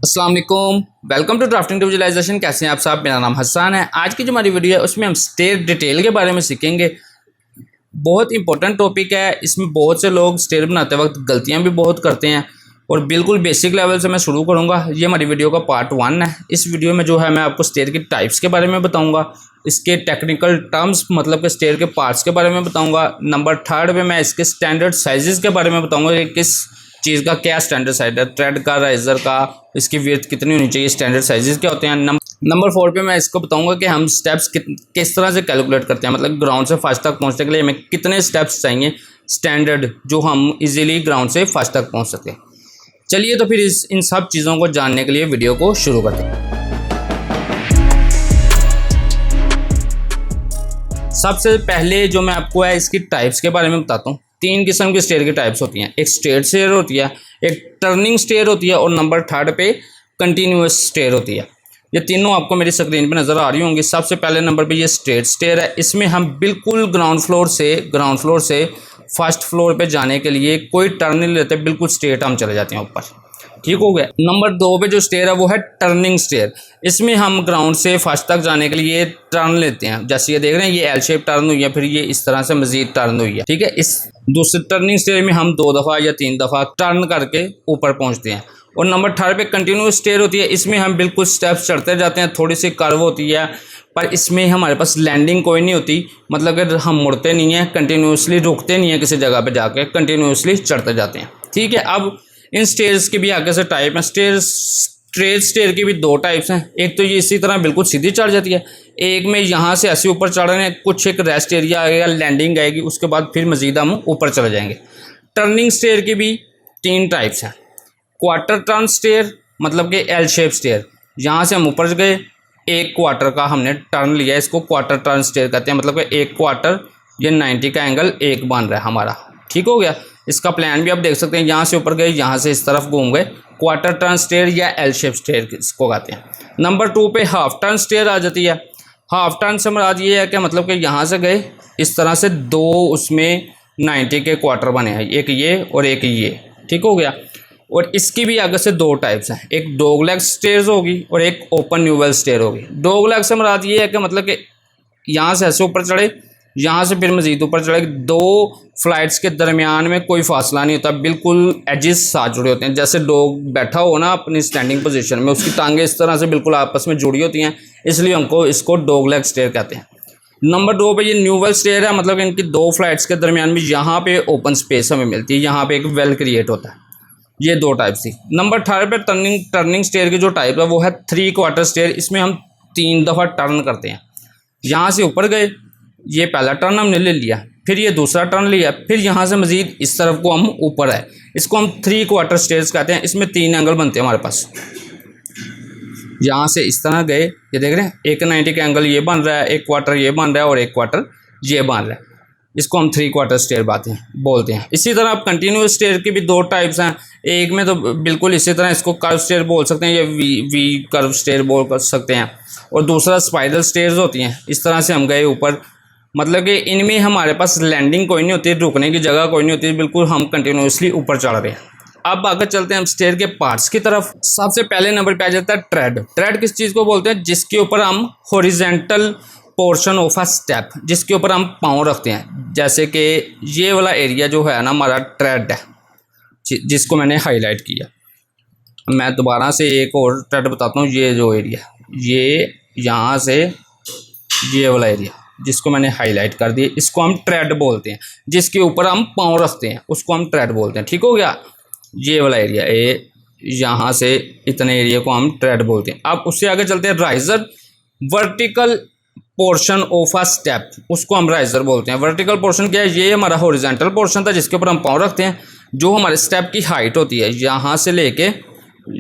अस्सलाम वालेकुम, welcome to drafting to visualisation. कैसे हैं आप साहब? मेरा नाम हसन है। आज की जो हमारी वीडियो है उसमें हम स्टेयर डिटेल के बारे में सीखेंगे। बहुत इंपॉर्टेंट टॉपिक है। इसमें बहुत से लोग स्टेयर बनाते वक्त गलतियां भी बहुत करते हैं और बिल्कुल बेसिक लेवल से मैं शुरू करूंगा। ये हमारी वीडियो का पार्ट 1 है। इस वीडियो में जो है मैं आपको स्टेयर की टाइप्स के बारे में बताऊँगा, इसके टेक्निकल टर्म्स मतलब कि स्टेयर के पार्ट्स के बारे में बताऊँगा। नंबर 3 में मैं इसके स्टैंडर्ड साइजेज़ के बारे में बताऊँगा कि किस चीज़ का क्या स्टैंडर्ड साइज है, थ्रेड का, राइजर का, इसकी विड्थ कितनी होनी चाहिए, स्टैंडर्ड साइजेस क्या होते हैं। नंबर 4 पे मैं इसको बताऊंगा कि हम स्टेप्स किस तरह से कैलकुलेट करते हैं, मतलब ग्राउंड से फर्स्ट तक पहुंचने के लिए हमें कितने स्टेप्स चाहिए स्टैंडर्ड, जो हम इजीली ग्राउंड से फर्स्ट तक पहुंच सकें। चलिए तो फिर इन सब चीज़ों को जानने के लिए वीडियो को शुरू करते हैं। सबसे पहले जो मैं आपको है इसकी टाइप्स के बारे में बताता हूँ। 3 किस्म की स्टेयर की टाइप्स होती हैं। एक स्ट्रेट स्टेयर होती है, एक टर्निंग स्टेयर होती है और नंबर 3 पे कंटिन्यूस स्टेयर होती है। ये तीनों आपको मेरी स्क्रीन पे नज़र आ रही होंगी। सबसे पहले नंबर पे ये स्ट्रेट स्टेयर है। इसमें हम बिल्कुल ग्राउंड फ्लोर से फर्स्ट फ्लोर पे जाने के लिए कोई टर्न नहीं लेते, बिल्कुल स्ट्रेट हम चले जाते हैं ऊपर। ठीक हो गया। नंबर 2 पे जो स्टेयर है वो है टर्निंग स्टेयर। इसमें हम ग्राउंड से फर्स्ट तक जाने के लिए टर्न लेते हैं। जैसे ये देख रहे हैं, ये एल शेप टर्न हुई है, फिर ये इस तरह से मजीद टर्न हुई है। ठीक है। इस दूसरे टर्निंग स्टेयर में हम 2 दफ़ा या 3 दफ़ा टर्न करके ऊपर पहुंचते हैं। और नंबर 3 पे कंटिन्यूस स्टेयर होती है। इसमें हम बिल्कुल स्टेप्स चढ़ते जाते हैं, थोड़ी सी कर्व होती है, पर इसमें हमारे पास लैंडिंग कोई नहीं होती, मतलब कि हम मुड़ते नहीं हैं, कंटिन्यूसली रुकते नहीं हैं किसी जगह पे जाके, कंटिन्यूसली चढ़ते जाते हैं। ठीक है। अब इन स्टेयर्स की भी आगे से टाइप है। स्ट्रेट स्टेयर की भी 2 टाइप्स हैं। एक तो ये इसी तरह बिल्कुल सीधी चढ़ जाती है, एक में यहाँ से ऐसे ऊपर चढ़ रहे हैं, कुछ एक रेस्ट एरिया आएगा, लैंडिंग आएगी, उसके बाद फिर मजीद हम ऊपर चले जाएंगे। टर्निंग स्टेयर की भी 3 टाइप्स हैं। क्वार्टर टर्न स्टेयर मतलब कि एल शेप स्टेयर, यहाँ से हम ऊपर गए, 1 क्वार्टर का हमने टर्न लिया, इसको क्वार्टर टर्न स्टेयर कहते हैं। मतलब कि 1 क्वार्टर, ये 90 का एंगल 1 बन रहा है हमारा। ठीक हो गया। इसका प्लान भी आप देख सकते हैं, यहाँ से ऊपर गए, यहाँ से इस तरफ घूम गए, क्वार्टर टर्न स्टेयर या एल शेप स्टेयर इसको कहते हैं। नंबर 2 पे हाफ टर्न स्टेयर आ जाती है। हाफ टर्न से मुराद ये है कि मतलब कि यहाँ से गए, इस तरह से 2 उसमें 90 के क्वार्टर बने हैं, एक ये और एक ये। ठीक हो गया। और इसकी भी आगे से 2 टाइप्स हैं। एक डॉग लेग स्टेयर्स होगी और एक ओपन न्यूवेल स्टेयर होगी। डॉग लेग से मुराद ये है कि मतलब कि यहाँ से ऐसे ऊपर चढ़े, यहाँ से फिर मजीद ऊपर चढ़े, 2 फ्लाइट्स के दरमियान में कोई फासला नहीं होता, बिल्कुल एजेस साथ जुड़े होते हैं। जैसे डॉग बैठा हो ना अपनी स्टैंडिंग पोजीशन में, उसकी टांगें इस तरह से बिल्कुल आपस में जुड़ी होती हैं, इसलिए हमको इसको डॉग लेग स्टेयर कहते हैं। नंबर 2 पे ये न्यूवेल स्टेयर है, मतलब इनकी 2 फ्लाइट्स के दरमियान में यहाँ पे ओपन स्पेस हमें मिलती है, यहाँ पे एक वेल क्रिएट होता है। ये 2 टाइप थी। नंबर 3 पे टर्निंग स्टेयर की जो टाइप है वो है 3 क्वार्टर स्टेयर। इसमें हम 3 दफ़ा टर्न करते हैं। यहाँ से ऊपर गए, ये पहला टर्न हमने ले लिया, फिर ये दूसरा टर्न लिया, फिर यहाँ से मजीद इस तरफ को हम ऊपर आए, इसको हम 3 क्वार्टर स्टेयर्स कहते हैं। इसमें 3 एंगल बनते हैं हमारे पास। यहाँ से इस तरह गए, ये देख रहे हैं, एक 90 का एंगल ये बन रहा है, 1 क्वार्टर ये बन रहा है और 1 क्वार्टर ये बन रहा है। इसको हम 3 क्वार्टर स्टेयर बोलते हैं। इसी तरह आप कंटिन्यूस स्टेयर की भी 2 टाइप्स हैं। एक में तो बिल्कुल इसी तरह इसको कर्व स्टेयर बोल सकते हैं या वी कर्व स्टेयर बोल कर सकते हैं, और दूसरा स्पाइरल स्टेयर्स होती हैं। इस तरह से हम गए ऊपर, मतलब कि इनमें हमारे पास लैंडिंग कोई नहीं होती, रुकने की जगह कोई नहीं होती, बिल्कुल हम कंटिन्यूसली ऊपर चढ़ रहे हैं। अब आगे चलते हैं हम स्टेयर के पार्ट्स की तरफ। सबसे पहले नंबर पे आ जाता है ट्रेड। ट्रेड किस चीज़ को बोलते हैं? जिसके ऊपर हम horizontal portion of a step, जिसके ऊपर हम पाँव रखते हैं। जैसे कि ये वाला एरिया जो है ना हमारा ट्रेड है, जिसको मैंने हाईलाइट किया। मैं दोबारा से एक और ट्रेड बताता हूँ। ये जो एरिया, ये यहाँ से ये वाला एरिया जिसको मैंने हाईलाइट कर दिया, इसको हम ट्रेड बोलते हैं। जिसके ऊपर हम पाँव रखते हैं उसको हम ट्रेड बोलते हैं। ठीक हो गया। ये वाला एरिया, ये यहाँ से इतने एरिया को हम ट्रेड बोलते हैं। अब उससे आगे चलते हैं riser. Vertical portion of a step, उसको हम राइजर बोलते हैं। वर्टिकल पोर्शन क्या है? ये हमारा हॉरिजॉन्टल पोर्शन था जिसके ऊपर हम पाँव रखते हैं। जो हमारे स्टेप की हाइट होती है, यहाँ से लेके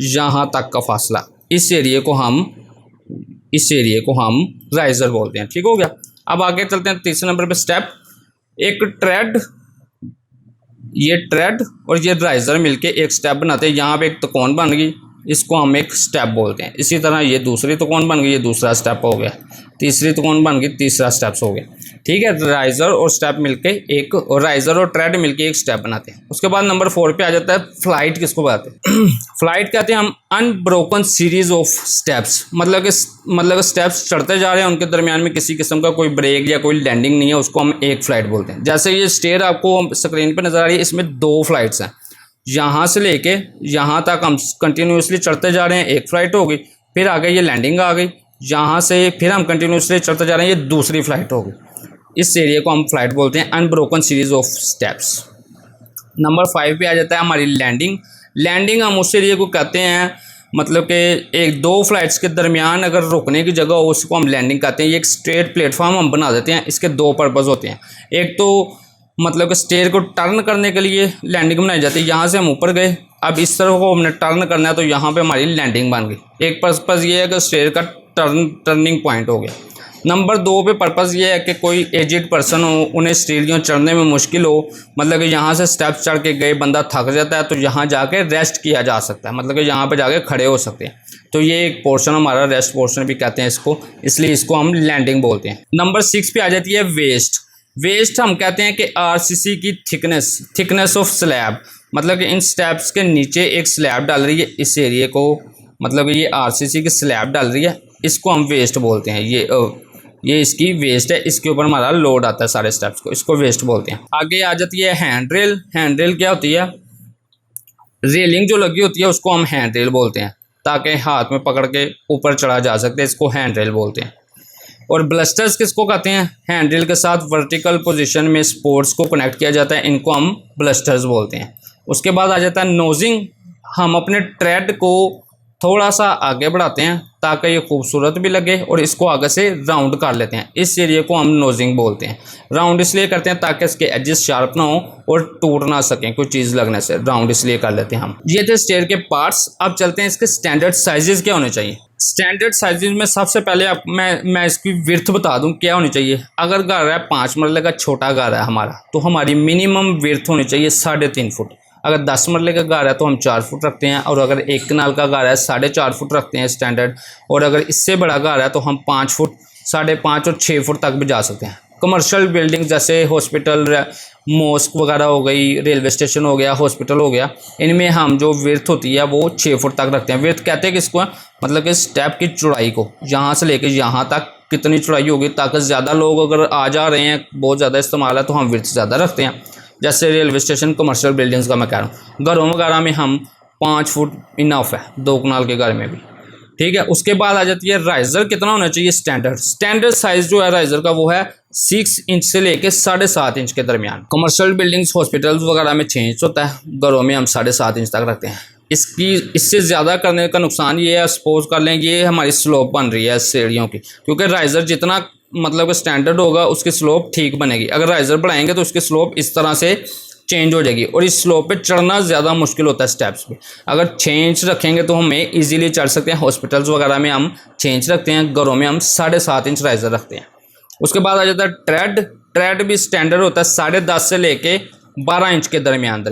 यहाँ तक का फासला, इस एरिया को हम राइजर बोलते हैं। ठीक हो गया। अब आगे चलते हैं तीसरे नंबर पे स्टेप। एक ट्रेड, ये ट्रेड और ये राइजर मिलके एक स्टेप बनाते हैं। यहाँ पे एक त्रिकोण बन गई, इसको हम एक स्टेप बोलते हैं। इसी तरह ये दूसरी त्रिकोण बन गई, ये दूसरा स्टेप हो गया, तीसरी त्रिकोण बन गई, तीसरा स्टेप हो गया। ठीक है, राइजर और स्टेप मिलके एक, और राइजर और ट्रेड मिलके एक स्टेप बनाते हैं। उसके बाद नंबर 4 पे आ जाता है फ्लाइट। किसको कहते हैं? फ्लाइट कहते हैं हम अनब्रोकन सीरीज ऑफ स्टेप्स, मतलब कि स्टेप्स चढ़ते जा रहे हैं, उनके दरमियान में किसी किस्म का कोई ब्रेक या कोई लैंडिंग नहीं है, उसको हम एक फ्लाइट बोलते हैं। जैसे ये स्टेयर आपको स्क्रीन पर नजर आ रही है, इसमें 2 फ्लाइट्स हैं, यहाँ से लेके यहाँ तक हम कंटिन्यूसली चढ़ते जा रहे हैं, एक फ़्लाइट हो गई। फिर आगे ये लैंडिंग आ गई, यहाँ से फिर हम कंटिन्यूसली चढ़ते जा रहे हैं, ये दूसरी फ़्लाइट हो गई। इस एरिया को हम फ्लाइट बोलते हैं, unbroken series of steps. Number 5 पे आ जाता है हमारी लैंडिंग। लैंडिंग हम उस एरिया को कहते हैं, मतलब कि एक 2 फ्लाइट्स के दरमियान अगर रुकने की जगह हो, उसको हम लैंडिंग कहते हैं। ये एक स्ट्रेट प्लेटफॉर्म हम बना देते हैं। इसके 2 पर्पज़ होते हैं। एक तो मतलब कि स्टेयर को टर्न करने के लिए लैंडिंग बनाई जाती है। यहाँ से हम ऊपर गए, अब इस तरफ को हमने टर्न करना है, तो यहाँ पे हमारी लैंडिंग बन गई। एक पर्पज़ ये है कि स्टेयर का टर्निंग पॉइंट हो गया। नंबर 2 पे पर्पज़ ये है कि कोई एजिड पर्सन हो, उन्हें सीढ़ियों चढ़ने में मुश्किल हो, मतलब कि यहाँ से स्टेप चढ़ के गए, बंदा थक जाता है, तो यहाँ जाके रेस्ट किया जा सकता है, मतलब कि यहाँ पे जाके खड़े हो सकते हैं। तो ये एक पोर्शन हमारा रेस्ट पोर्शन भी कहते हैं इसको, इसलिए इसको हम लैंडिंग बोलते हैं। नंबर 6 पे आ जाती है वेस्ट। वेस्ट हम कहते हैं कि आरसीसी की थिकनेस ऑफ स्लैब, मतलब कि इन स्टेप्स के नीचे एक स्लैब डाल रही है इस एरिया को, मतलब कि ये आरसीसी की स्लैब डाल रही है, इसको हम वेस्ट बोलते हैं। ये इसकी वेस्ट है, इसके ऊपर हमारा लोड आता है सारे स्टेप्स को, इसको वेस्ट बोलते हैं। आगे आ जाती है हैंड रेल। हैंड रेल क्या होती है? रेलिंग जो लगी होती है उसको हम हैंड रेल बोलते हैं, ताकि हाथ में पकड़ के ऊपर चढ़ा जा सकते हैं, इसको हैंड रेल बोलते हैं। और ब्लस्टर्स किसको कहते हैं? हैंड रेल के साथ वर्टिकल पोजीशन में स्पोर्ट्स को कनेक्ट किया जाता है, इनको हम ब्लस्टर्स बोलते हैं। उसके बाद आ जाता है नोजिंग। हम अपने ट्रेड को थोड़ा सा आगे बढ़ाते हैं ताकि ये खूबसूरत भी लगे, और इसको आगे से राउंड कर लेते हैं, इस एरिया को हम नोजिंग बोलते हैं। राउंड इसलिए करते हैं ताकि इसके एजेस शार्प ना हो और टूट ना सकें कोई चीज़ लगने से, राउंड इसलिए कर लेते हैं हम। ये थे स्टेयर के पार्ट्स। अब चलते हैं इसके स्टैंडर्ड साइजेस क्या होने चाहिए। स्टैंडर्ड साइजेस में सबसे पहले आप मैं इसकी विड्थ बता दूं क्या होनी चाहिए। अगर घर है 5 मरले का छोटा घर है हमारा, तो हमारी मिनिमम विड्थ होनी चाहिए 3.5 फुट। अगर 10 मरले का घर है तो हम 4 फुट रखते हैं, और अगर 1 कनाल का घर है 4.5 फुट रखते हैं स्टैंडर्ड, और अगर इससे बड़ा घर है तो हम 5 फुट, 5.5 और 6 फुट तक भी जा सकते हैं। कमर्शियल बिल्डिंग जैसे हॉस्पिटल, मॉस्क वगैरह हो गई, रेलवे स्टेशन हो गया, हॉस्पिटल हो गया, इनमें हम जो विड्थ होती है वो 6 फुट तक रखते हैं। विड्थ कहते हैं किसको? मतलब कि स्टेप की चौड़ाई को, यहाँ से लेकर यहाँ तक कितनी चौड़ाई होगी, ताकि ज़्यादा लोग अगर आ जा रहे हैं, बहुत ज़्यादा इस्तेमाल है, तो हम विड्थ ज़्यादा रखते हैं। जैसे रेलवे स्टेशन, कमर्शियल बिल्डिंग्स का मैं कह रहा हूँ। घरों वगैरह में हम 5 फुट इनफ है, 2 कनाल के घर में भी। ठीक है, उसके बाद आ जाती है राइजर कितना होना चाहिए स्टैंडर्ड साइज जो है राइजर का वो है 6 इंच से लेके 7.5 इंच के दरमियान। कमर्शियल बिल्डिंग्स, हॉस्पिटल्स वगैरह में 6 इंच होता है, घरों में हम 7.5 इंच तक रखते हैं। इससे ज़्यादा करने का नुकसान ये है, सपोज कर लें ये हमारी स्लोप बन रही है सीढ़ियों की, क्योंकि राइजर जितना मतलब स्टैंडर्ड होगा उसकी स्लोप ठीक बनेगी। अगर राइजर बढ़ाएंगे तो उसकी स्लोप इस तरह से चेंज हो जाएगी, और इस स्लोप पे चढ़ना ज़्यादा मुश्किल होता है स्टेप्स पे। अगर 6 इंच रखेंगे तो हमें इजीली चढ़ सकते हैं। हॉस्पिटल्स वगैरह में हम 6 इंच रखते हैं, घरों में हम 7.5 इंच राइजर रखते हैं। उसके बाद आ जाता है ट्रेड भी स्टैंडर्ड होता है 10.5 से लेके 12 इंच के दरमियान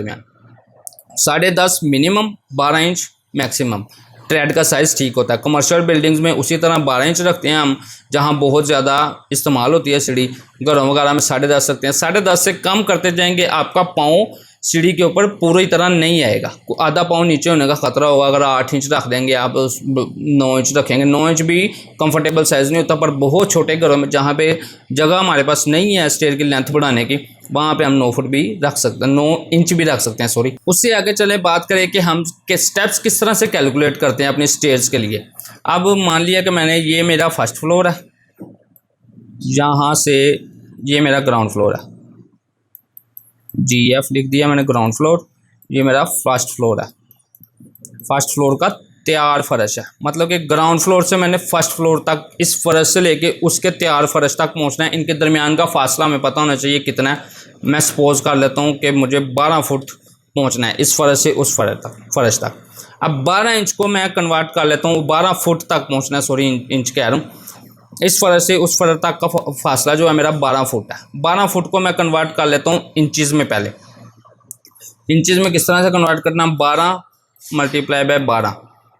10.5 मिनिमम, 12 इंच मैक्सिमम ट्रेड का साइज़ ठीक होता है। कमर्शियल बिल्डिंग्स में उसी तरह 12 इंच रखते हैं हम, जहां बहुत ज़्यादा इस्तेमाल होती है सीढ़ी। घरों वगैरह में 10.5 रखते हैं। 10.5 से कम करते जाएंगे, आपका पाँव सीढ़ी के ऊपर पूरी तरह नहीं आएगा, आधा पाँव नीचे होने का खतरा होगा। अगर 8 इंच रख देंगे आप, 9 इंच रखेंगे, 9 इंच भी कंफर्टेबल साइज़ नहीं होता। पर बहुत छोटे घरों में जहाँ पे जगह हमारे पास नहीं है स्टेयर की लेंथ बढ़ाने की, वहाँ पे हम 9 फुट भी रख सकते हैं, 9 इंच भी रख सकते हैं, सॉरी। उससे आगे चले बात करें कि हम के स्टेप्स किस तरह से कैलकुलेट करते हैं अपने स्टेयर्स के लिए। अब मान लिया कि मैंने, ये मेरा फर्स्ट फ्लोर है, यहाँ से ये मेरा ग्राउंड फ्लोर है, GF लिख दिया मैंने ग्राउंड फ्लोर, ये मेरा फर्स्ट फ्लोर है। फर्स्ट फ्लोर का तैयार फर्श है, मतलब कि ग्राउंड फ्लोर से मैंने फर्स्ट फ्लोर तक, इस फर्श से लेके उसके तैयार फर्श तक पहुंचना है। इनके दरमियान का फासला हमें पता होना चाहिए कितना है। मैं सपोज कर लेता हूं कि मुझे 12 फुट पहुंचना है इस फर्श से उस फर्श तक। अब 12 इंच को मैं कन्वर्ट कर लेता हूँ, 12 फुट तक पहुँचना है, सॉरी इंच कह रहा हूँ। इस फर्श से उस फर्श तक का फासला जो है मेरा 12 फुट है। 12 फुट को मैं कन्वर्ट कर लेता हूँ इंचज़ में। पहले इंचज़ में किस तरह से कन्वर्ट करना, 12 × 12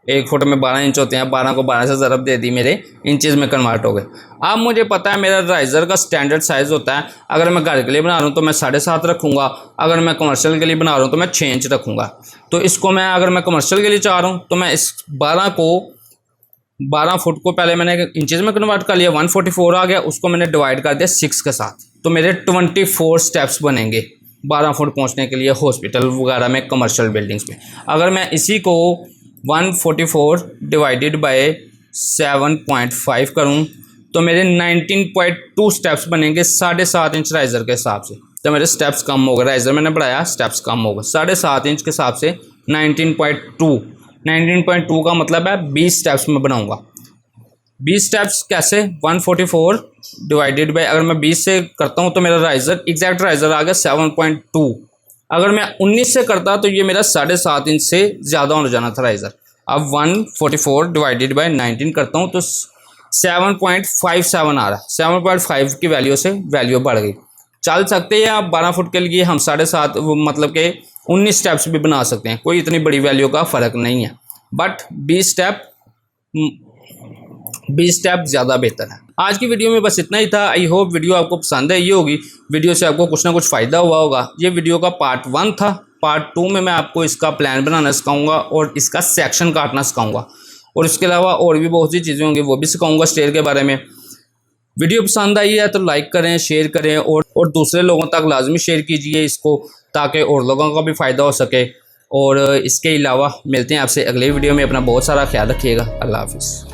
1 फुट में 12 इंच होते हैं, 12 को 12 से ज़रब दे दी, मेरे इंचज़ में कन्वर्ट हो गए। अब मुझे पता है मेरा राइज़र का स्टैंडर्ड साइज़ होता है, अगर मैं घर के लिए बना रहा हूँ तो मैं 7.5 रखूँगा, अगर मैं कमर्शियल के लिए बना रहा हूँ तो मैं 6 इंच रखूँगा। तो इसको मैं अगर मैं कमर्शियल के लिए चाह रहा हूँ तो मैं इस 12 फुट को पहले मैंने इंचज़ में कन्वर्ट कर लिया, 144 आ गया, उसको मैंने डिवाइड कर दिया 6 के साथ, तो मेरे 24 स्टेप्स बनेंगे 12 फुट पहुंचने के लिए हॉस्पिटल वगैरह में, कमर्शियल बिल्डिंग्स में। अगर मैं इसी को 144 डिवाइडेड बाय 7.5 करूं तो मेरे 19.2 स्टेप्स बनेंगे 7.5 इंच राइज़र के हिसाब से। तो मेरे स्टेप्स कम हो गए, राइज़र मैंने बढ़ाया, स्टेप्स कम हो गए, 7.5 इंच के हिसाब से 19.2 का मतलब है 20 स्टेप्स में बनाऊंगा। 20 स्टेप्स कैसे, 144 डिवाइडेड बाय, अगर मैं 20 से करता हूं तो मेरा राइज़र, एग्जैक्ट राइज़र आ गया 7.2। अगर मैं 19 से करता तो ये मेरा 7.5 इंच से ज़्यादा होने जाना था राइज़र। अब 144 डिवाइडेड बाय 19 करता हूँ तो 7.57 आ रहा है, 7.5 की वैल्यू से वैल्यू बढ़ गई। चल सकते हैं आप 12 फुट के लिए हम 7.5 मतलब के 19 स्टेप्स भी बना सकते हैं, कोई इतनी बड़ी वैल्यू का फ़र्क नहीं है, बट 20 स्टेप ज़्यादा बेहतर है। आज की वीडियो में बस इतना ही था। आई होप वीडियो आपको पसंद आई होगी, वीडियो से आपको कुछ ना कुछ फ़ायदा हुआ होगा। ये वीडियो का पार्ट 1 था। पार्ट 2 में मैं आपको इसका प्लान बनाना सिखाऊंगा और इसका सेक्शन काटना सिखाऊंगा, और इसके अलावा और भी बहुत सी चीज़ें होंगी वो भी सिखाऊंगा स्टेयर के बारे में। वीडियो पसंद आई है तो लाइक करें, शेयर करें और दूसरे लोगों तक लाजमी शेयर कीजिए इसको, ताकि और लोगों का भी फ़ायदा हो सके। और इसके अलावा मिलते हैं आपसे अगले वीडियो में। अपना बहुत सारा ख्याल रखिएगा। अल्लाह हाफिज़।